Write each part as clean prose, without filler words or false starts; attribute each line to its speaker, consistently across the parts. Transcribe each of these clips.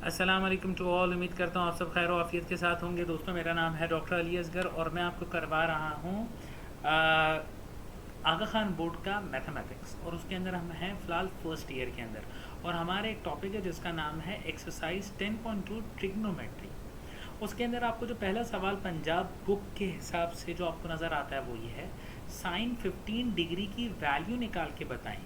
Speaker 1: अस्सलाम वालेकुम to all. उम्मीद करता हूँ आप सब खैर आफियत के साथ होंगे। दोस्तों, मेरा नाम है डॉक्टर अली असगर और मैं आपको करवा रहा हूँ आगा खान बोर्ड का मैथमेटिक्स, और उसके अंदर हम हैं फ़िलहाल फर्स्ट ईयर के अंदर। और हमारे एक टॉपिक है जिसका नाम है एक्सरसाइज 10.2 ट्रिग्नोमेट्री। उसके अंदर आपको जो पहला सवाल पंजाब बुक के हिसाब से जो आपको नज़र आता है वो ये है, साइन 15 डिग्री की वैल्यू निकाल के बताएं।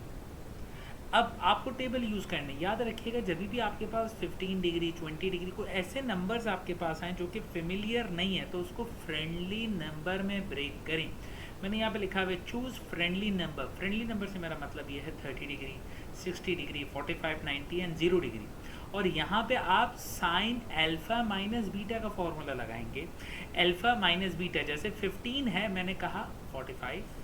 Speaker 1: अब आपको टेबल यूज़ करने, याद रखिएगा जब भी आपके पास 15 डिग्री 20 डिग्री को ऐसे नंबर्स आपके पास आए जो कि फेमिलियर नहीं है तो उसको फ्रेंडली नंबर में ब्रेक करें। मैंने यहाँ पे लिखा हुआ है choose friendly number. Friendly number से मेरा मतलब ये है 30 डिग्री, 60 डिग्री, 45, 90 एंड 0 डिग्री। और यहाँ पे आप साइन अल्फ़ा माइनस बीटा का फॉर्मूला लगाएंगे। अल्फ़ा माइनस बीटा जैसे 15 है, मैंने कहा 45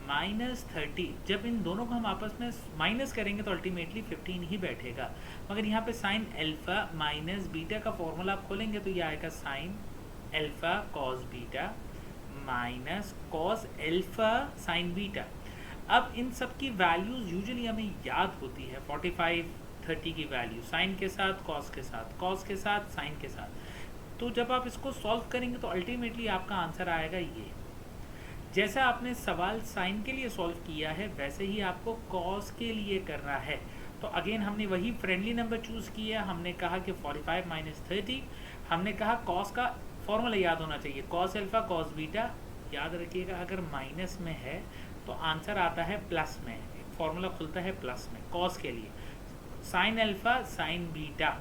Speaker 1: माइनस 30, जब इन दोनों को हम आपस में माइनस करेंगे तो अल्टीमेटली 15 ही बैठेगा। मगर यहाँ पे साइन अल्फ़ा माइनस बीटा का फॉर्मूला आप खोलेंगे तो ये आएगा sign alpha cos beta minus cos alpha sine beta. अब इन सब की वैल्यूज़ यूजुअली हमें याद होती है, 45 30 की वैल्यू साइन के साथ कॉस के साथ, कॉस के साथ साइन के साथ। तो जब आप इसको सॉल्व करेंगे तो अल्टीमेटली आपका आंसर आएगा ये। जैसा आपने सवाल साइन के लिए सॉल्व किया है वैसे ही आपको कॉस के लिए करना है। तो अगेन हमने वही फ्रेंडली नंबर चूज़ किया। हमने कहा कि 45 माइनस 30, हमने कहा कॉस का फॉर्मूला याद होना चाहिए, कॉस अल्फ़ा कॉस बीटा। याद रखिएगा अगर माइनस में है तो आंसर आता है प्लस में, फॉर्मूला खुलता है प्लस में कॉस के लिए, साइन अल्फ़ा साइन बीटा।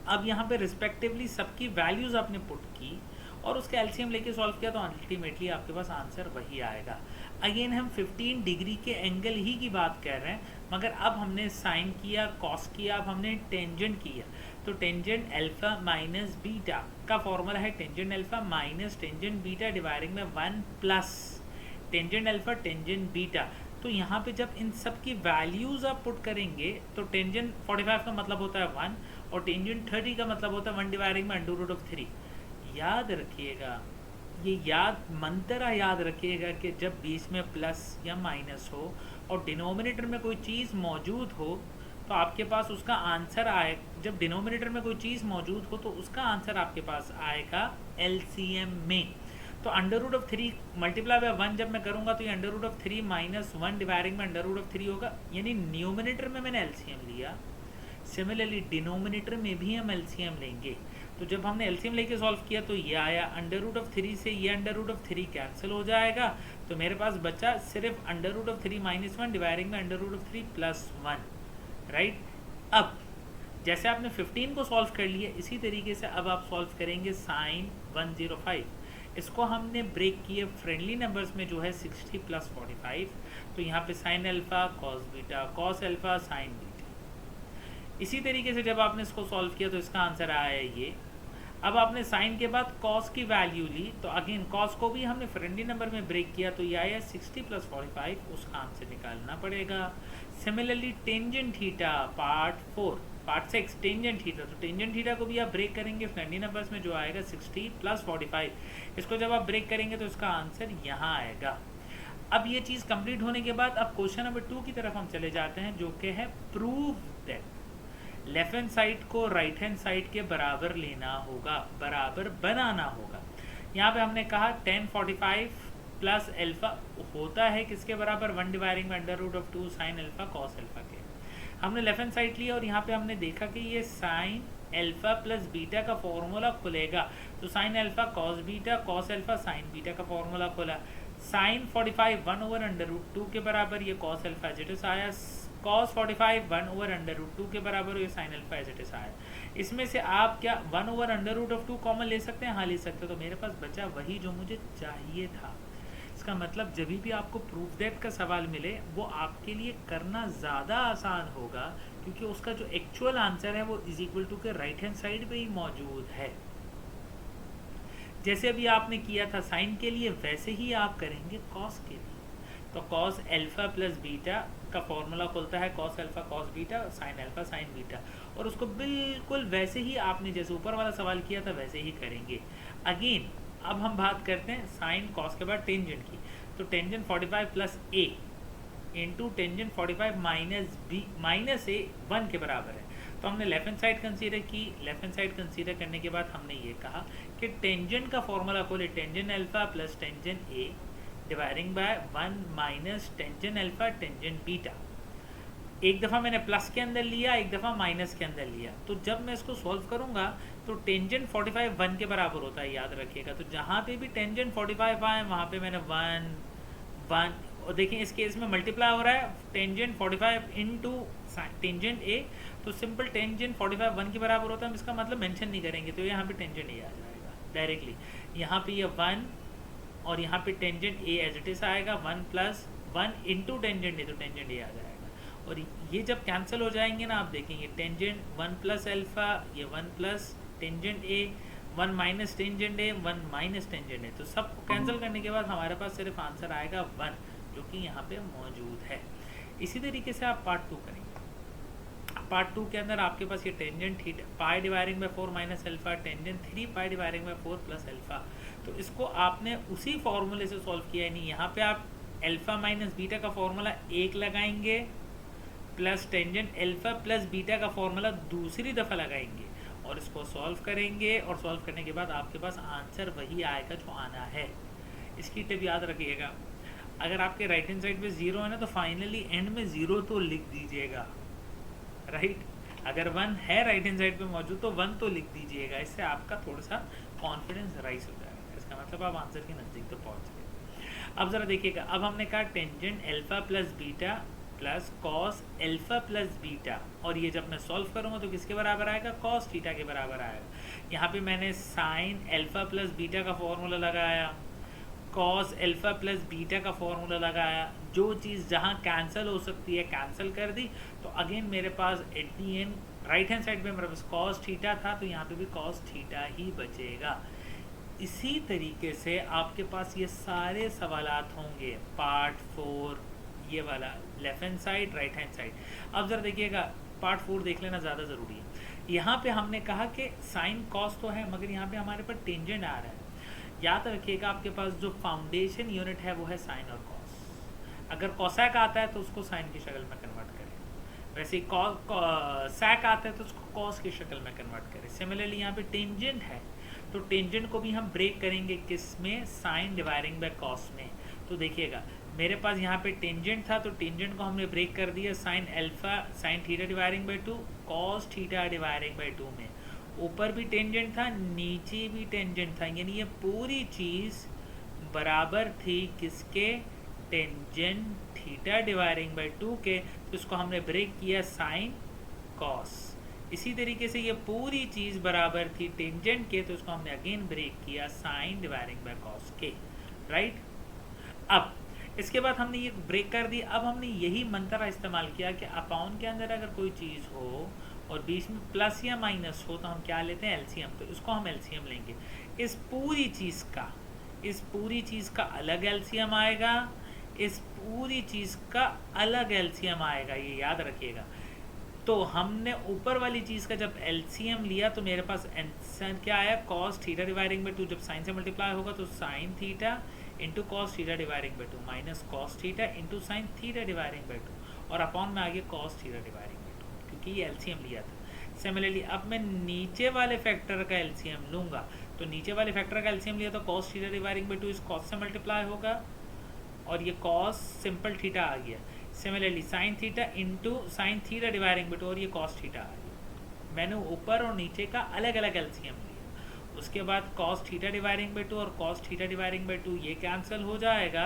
Speaker 1: अब यहाँ पे रिस्पेक्टिवली सबकी वैल्यूज़ आपने पुट की और उसका एलसीएम लेके सॉल्व किया तो अल्टीमेटली आपके पास आंसर वही आएगा। अगेन हम 15 डिग्री के एंगल ही की बात कर रहे हैं, मगर अब हमने साइन किया कॉस किया, अब हमने टेंजेंट किया। तो टेंजेंट अल्फ़ा माइनस बीटा का फॉर्मूला है tangent alpha minus tangent beta dividing में 1 plus tangent alpha tangent beta. तो यहाँ पे जब इन सब की वैल्यूज़ आप पुट करेंगे तो टेंजेंट 45 का मतलब होता है 1 और टेंजेंट 30 का मतलब होता है 1 डिवाइडिंग में अंडर रूट ऑफ 3। याद रखिएगा, ये मंत्र याद रखिएगा कि जब बीच में प्लस या माइनस हो और डिनोमिनेटर में कोई चीज़ मौजूद हो तो आपके पास उसका आंसर आए। जब डिनोमिनेटर में कोई चीज़ मौजूद हो तो उसका आंसर आपके पास आएगा एलसीएम में। तो under root of 3 multiply by 1 जब मैं करूँगा तो ये under root of 3 minus 1 dividing में अंडर रूट ऑफ 3 होगा, यानी न्यूमिनेटर में मैंने एलसीएम लिया, सिमिलरली डिनोमिनेटर में भी हम एलसीएम लेंगे। तो जब हमने एलसीएम लेके सॉल्व किया तो ये आया, अंडर रूट ऑफ 3 से ये अंडर रूट ऑफ 3 कैंसिल हो जाएगा, तो मेरे पास बचा सिर्फ under root of 3 minus 1 dividing में under root of 3 plus 1, right. अब जैसे आपने 15 को सॉल्व कर लिया इसी तरीके से अब आप सॉल्व करेंगे साइन 105। इसको हमने ब्रेक किए फ्रेंडली नंबर्स में जो है 60 प्लस 45। तो यहाँ पे sign alpha cos beta cos alpha sine beta. इसी तरीके से जब आपने इसको सॉल्व किया तो इसका आंसर आया ये। अब आपने साइन के बाद कॉस की वैल्यू ली तो अगेन कॉस को भी हमने फ्रेंडली नंबर में ब्रेक किया तो ये आया 60 प्लस 45, उसका आंसर निकालना पड़ेगा। Similarly tangent theta part 6 tangent theta, तो टेंजेंट थीटा को भी आप ब्रेक करेंगे फ्रेंडली नंबर्स में जो आएगा 60 प्लस 45। इसको जब आप ब्रेक करेंगे तो इसका आंसर यहाँ आएगा। अब ये चीज़ कंप्लीट होने के बाद अब क्वेश्चन नंबर 2 की तरफ हम चले जाते हैं, जो कि है prove that left hand side को राइट हैंड साइड के बराबर लेना होगा, बराबर बनाना होगा। यहाँ पे हमने कहा 1045 प्लस अल्फ़ा होता है किसके बराबर, 1 डिवाइडिंग में under root of 2 sine alpha cos alpha के। हमने लेफ्ट हैंड साइड लिया और यहाँ पे हमने देखा कि ये साइन अल्फ़ा प्लस बीटा का फॉर्मूला खुलेगा, तो sine alpha cos beta cos alpha sine beta का फॉर्मूला खुला। साइन 45 1 ओवर अंडर रूट 2 के बराबर, ये cos alpha as it is आया। कॉस 45 1 ओवर अंडर रूट 2 के बराबर, ये sine alpha as it is आया। इसमें से आप क्या 1 over under root of 2 common ले सकते हैं? हाँ ले सकते हो। तो मेरे पास बचा वही जो मुझे चाहिए था। इसका मतलब जब भी आपको प्रूफ दैट का सवाल मिले वो आपके लिए करना ज़्यादा आसान होगा, क्योंकि उसका जो एक्चुअल आंसर है वो इज इक्वल टू के राइट हैंड साइड पे ही मौजूद है। जैसे अभी आपने किया था साइन के लिए वैसे ही आप करेंगे कॉस के लिए। तो कॉस अल्फ़ा प्लस बीटा का फॉर्मूला खुलता है cos alpha cos beta sine alpha sine beta, और उसको बिल्कुल वैसे ही आपने जैसे ऊपर वाला सवाल किया था वैसे ही करेंगे। अगेन अब हम बात करते हैं साइन कॉस के बाद टेंजेंट की। तो tangent 45 plus A into tangent 45 minus B minus A 1 के बराबर है। तो हमने लेफ्ट हैंड साइड कंसीडर की। लेफ्ट हैंड साइड कंसीडर करने के बाद हमने ये कहा कि टेंजेंट का फॉर्मूला खोले, tangent alpha plus tangent A dividing by 1 minus tangent alpha tangent beta. एक दफ़ा मैंने प्लस के अंदर लिया, एक दफ़ा माइनस के अंदर लिया। तो जब मैं इसको सॉल्व करूँगा तो टेंजेंट 45 1 के बराबर होता है, याद रखिएगा। तो जहाँ पे भी टेंजेंट 45 आए वहाँ पे मैंने 1 1, और देखिए इस केस में मल्टीप्लाई हो रहा है टेंजेंट 45 इंटू टेंजेंट ए, तो सिंपल टेंजेंट 45 1 के बराबर होता है, हम इसका मतलब मेंशन नहीं करेंगे, तो यहाँ पे टेंजेंट ए आ जाएगा डायरेक्टली। यहाँ पे ये 1 और यहाँ पे tangent A as it is आएगा, 1 प्लस 1 इंटू टेंजेंट ए, तो टेंजेंट ए आ जाएगा। और ये जब कैंसिल हो जाएंगे ना, आप देखेंगे टेंजेंट 1 प्लस अल्फा, ये 1 प्लस टेंजेंट ए, 1 माइनस टेंजेंट ए, 1 माइनस टेंजेंट ए। तो सबको कैंसिल करने के बाद हमारे पास सिर्फ आंसर आएगा 1, जो कि यहाँ पे मौजूद है। इसी तरीके से आप पार्ट 2 करेंगे। पार्ट 2 के अंदर आपके पास ये tangent theta pi dividing by 4 minus alpha, tangent 3 pi dividing by 4 plus alpha. तो इसको आपने उसी फॉर्मूले से सॉल्व किया है। नहीं, यहाँ पे आप अल्फा माइनस बीटा का फॉर्मूला 1 लगाएंगे plus tangent alpha plus beta का फॉर्मूला दूसरी दफ़ा लगाएंगे और इसको सॉल्व करेंगे। और सॉल्व करने के बाद आपके पास आंसर वही आएगा जो आना है। इसकी टिप याद रखिएगा, अगर आपके राइट हैंड साइड पे 0 है ना, तो फाइनली एंड में 0 तो लिख दीजिएगा, राइट। अगर 1 है राइट हैंड साइड पे मौजूद तो 1 तो लिख दीजिएगा। इससे आपका थोड़ा सा कॉन्फिडेंस राइज हो जाएगा। इसका मतलब आप आंसर के नज़दीक तो पहुँच गए। अब ज़रा देखिएगा, अब हमने कहा tangent alpha plus beta plus cos alpha plus beta, और ये जब मैं सॉल्व करूँगा तो किसके बराबर आएगा? कॉस थीटा के बराबर आएगा। यहाँ पे मैंने साइन अल्फा प्लस बीटा का फॉर्मूला लगाया, कॉस अल्फा प्लस बीटा का फॉर्मूला लगाया। जो चीज़ जहाँ कैंसिल हो सकती है कैंसिल कर दी, तो अगेन मेरे पास at the end right hand side पे मेरे पास कॉस थीटा था, तो यहाँ पे भी कॉस थीटा ही बचेगा। इसी तरीके से आपके पास ये सारे सवालात होंगे। पार्ट 4 ये वाला left hand side, right hand side. अब ज़रा देखिएगा, पार्ट 4 देख लेना ज़्यादा ज़रूरी है। यहाँ पे हमने कहा कि साइन कॉस तो है, मगर यहाँ पे हमारे पास टेंजेंट आ रहा है। याद रखिएगा, आपके पास जो फाउंडेशन यूनिट है वो है साइन और कॉस। अगर कॉसैक आता है तो उसको साइन की शक्ल में कन्वर्ट करें, वैसे ही सैक आता है तो उसको कॉस की शक्ल में कन्वर्ट करें। सिमिलरली यहाँ पे टेंजेंट है, तो टेंजेंट को भी हम ब्रेक करेंगे किस में? साइन डिवाइडिंग बाय कॉस में। तो देखिएगा, मेरे पास यहाँ पे टेंजेंट था, तो टेंजेंट को हमने ब्रेक कर दिया sine alpha sine theta dividing by 2 cos theta dividing by 2 में। ऊपर भी टेंजेंट था, नीचे भी टेंजेंट था, यानी ये पूरी चीज़ बराबर थी किसके? टेंजेंट थीटा डिवाइडिंग बाय 2 के। तो इसको हमने ब्रेक किया साइन कॉस। इसी तरीके से ये पूरी चीज़ बराबर थी टेंजेंट के, तो इसको हमने अगेन ब्रेक किया साइन डिवाइडिंग बाय कॉस के, राइट। अब इसके बाद हमने ये ब्रेक कर दी। अब हमने यही मंत्र इस्तेमाल किया कि अपॉन के अंदर अगर कोई चीज़ हो और बीच में प्लस या माइनस हो तो हम क्या लेते हैं? एलसीएम। तो इसको हम एलसीएम लेंगे। इस पूरी चीज़ का अलग एलसीएम आएगा, इस पूरी चीज़ का अलग एलसीएम आएगा, ये याद रखिएगा। तो हमने ऊपर वाली चीज़ का जब एलसीएम लिया तो मेरे पास आंसर क्या आया? Cos theta dividing by 2। जब साइन से मल्टीप्लाई होगा तो sine theta into cos theta dividing by 2 minus cos theta into sine theta dividing by 2, और अपॉन में आ गया कॉस थीटा डिवाइडिंग बाय 2, क्योंकि ये एलसीएम लिया था। सिमिलरली अब मैं नीचे वाले फैक्टर का एलसीएम लूँगा, तो नीचे वाले फैक्टर का एलसीएम लिया तो कॉस थीटा डिवाइडिंग बाय 2 इस कॉस से मल्टीप्लाई होगा, और ये कॉस सिंपल थीटा आ गया। Similarly sine theta into sine theta dividing by 2, और ये कॉस थीटा आ गया। मैंने ऊपर और नीचे का अलग अलग एलसीएम लिया। उसके बाद कॉस थीटा डिवाइडिंग बाय 2 और कॉस थीटा डिवाइडिंग बाय 2 ये कैंसिल हो जाएगा,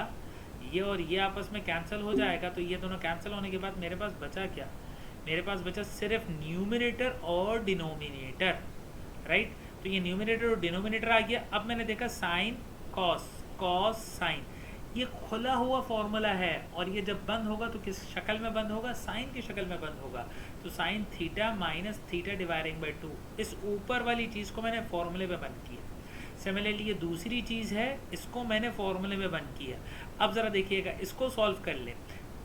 Speaker 1: ये और ये आपस में कैंसिल हो जाएगा। तो ये दोनों कैंसिल होने के बाद मेरे पास बचा क्या? मेरे पास बचा सिर्फ न्यूमरेटर और डिनोमिनेटर, राइट। तो ये न्यूमरेटर और डिनोमिनेटर आ गया। अब मैंने देखा साइन कॉस, कॉस साइन, ये खुला हुआ फॉर्मूला है, और ये जब बंद होगा तो किस शक्ल में बंद होगा? साइन की शक्ल में बंद होगा। तो sine theta minus theta dividing by 2, इस ऊपर वाली चीज़ को मैंने फॉर्मूले में बंद किया। सिमिलरली ये दूसरी चीज़ है, इसको मैंने फॉर्मूले में बंद किया। अब ज़रा देखिएगा, इसको सॉल्व कर ले।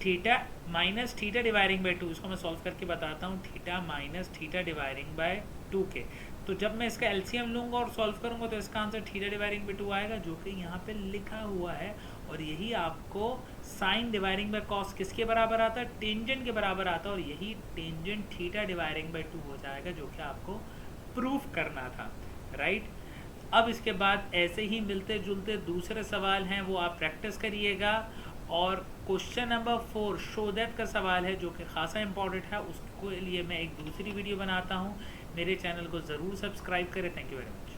Speaker 1: Theta minus theta dividing by 2, इसको मैं सॉल्व करके बताता हूँ। Theta minus theta dividing by 2 के, तो जब मैं इसका एलसीएम लूँगा और सॉल्व करूँगा तो इसका आंसर थीटा डिवाइडिंग बाई 2 आएगा, जो कि यहाँ पे लिखा हुआ है। और यही आपको साइन डिवाइडिंग बाई कॉस किसके बराबर आता है, टेंजेंट के बराबर आता है, और यही टेंजेंट थीटा डिवाइडिंग बाई 2 हो जाएगा, जो कि आपको प्रूफ करना था, राइट। अब इसके बाद ऐसे ही मिलते जुलते दूसरे सवाल हैं, वो आप प्रैक्टिस करिएगा। और क्वेश्चन नंबर 4 शो दैट का सवाल है, जो कि खासा इंपॉर्टेंट है, उसके लिए मैं एक दूसरी वीडियो बनाता हूँ। मेरे चैनल को ज़रूर सब्सक्राइब करें। Thank you very much.